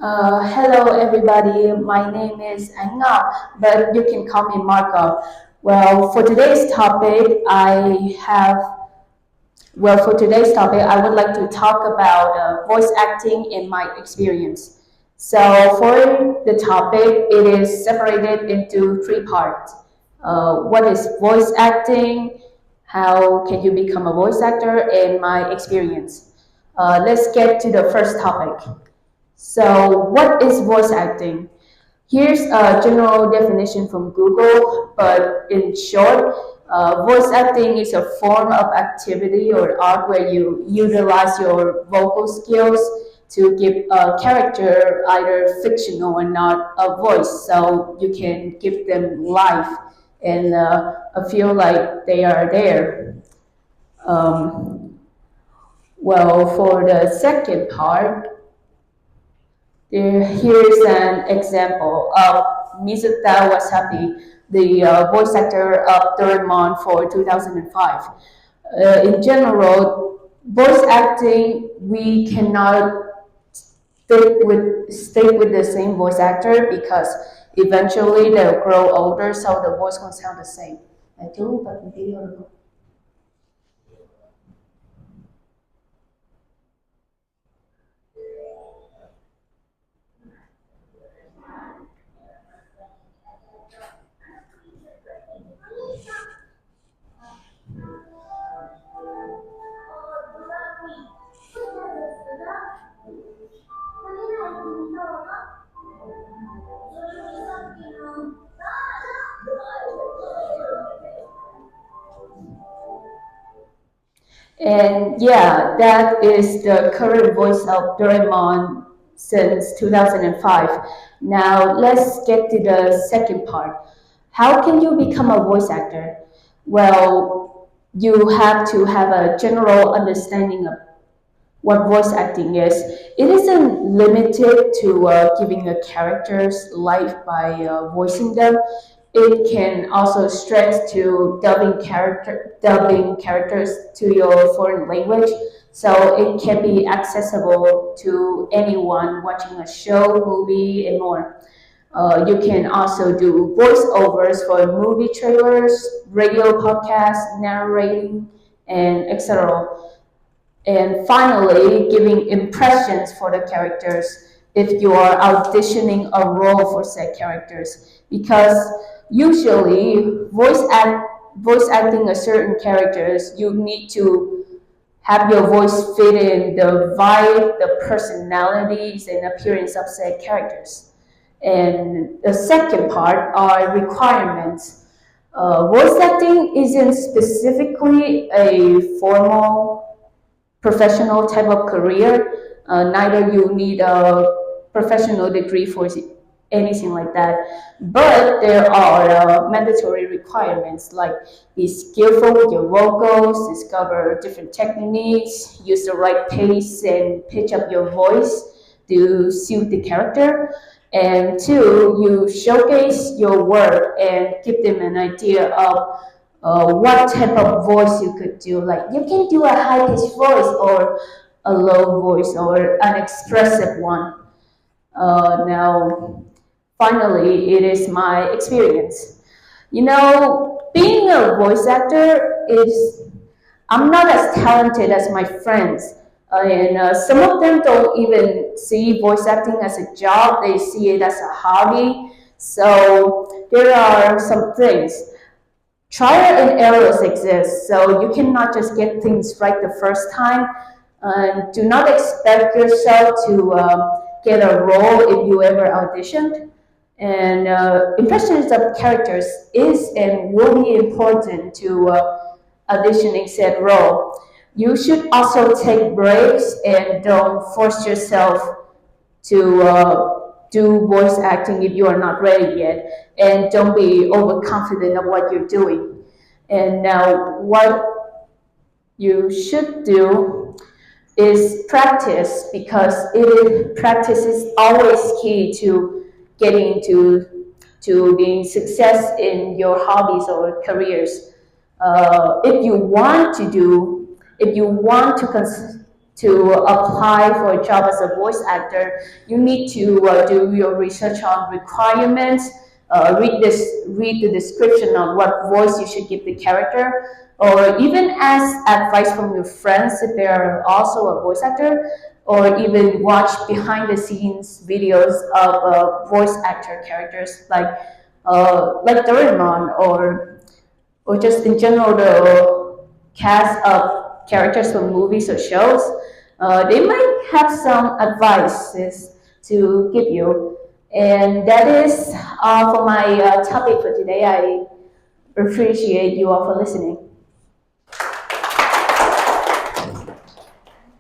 Hello, everybody. My name is Ngọc, but you can call me Marco. Well, for today's topic, I have. Well, for today's topic, I would like to talk about voice acting in my experience. So, for the topic, it is separated into three parts. What is voice acting? How can you become a voice actor? And my experience. Let's get to the first topic. So, what is voice acting? Here's a general definition from Google, but in short, voice acting is a form of activity or art where you utilize your vocal skills to give a character, either fictional or not, a voice, so you can give them life and feel like they are there. Um, well, for the second part, here's an example of Mizuta Wasabi, the voice actor of Doraemon for 2005. In general, voice acting, we cannot stick with the same voice actor because eventually they'll grow older, so the voice won't sound the same. And yeah, that is the current voice of Doraemon since 2005. Now let's get to the second part. How can you become a voice actor? Well, you have to have a general understanding of what voice acting is. It isn't limited to giving a character's life by voicing them. It can also stretch to dubbing characters to your foreign language. So it can be accessible to anyone watching a show, movie, and more. You can also do voiceovers for movie trailers, radio podcasts, narrating, and etc. And finally, giving impressions for the characters if you are auditioning a role for said characters. Because usually, voice acting a certain characters, you need to have your voice fit in the vibe, the personalities, and appearance of said characters. And the second part are requirements. Voice acting isn't specifically a formal professional type of career. Neither you need a professional degree for anything like that. But there are mandatory requirements like be skillful with your vocals, discover different techniques, use the right pace and pitch up your voice to suit the character. And two, you showcase your work and give them an idea of what type of voice you could do. Like you can do a high pitched voice or a low voice or an expressive one. Now, finally, it is my experience. Being a voice actor is, I'm not as talented as my friends. And some of them don't even see voice acting as a job, they see it as a hobby. So there are some things. Trial and errors exist, so you cannot just get things right the first time. And do not expect yourself to get a role if you ever auditioned. And impressions of characters is and will be important to auditioning said role. You should also take breaks and don't force yourself to do voice acting if you are not ready yet, and don't be overconfident of what you're doing. And now, what you should do is practice because practice is always key to getting to being success in your hobbies or careers. If you want to to apply for a job as a voice actor, you need to do your research on requirements, read the description of what voice you should give the character, or even ask advice from your friends if they are also a voice actor, or even watch behind the scenes videos of voice actor characters like Doraemon or just in general the cast of characters from movies or shows. They might have some advices to give you. And that is all for my topic for today. I appreciate you all for listening.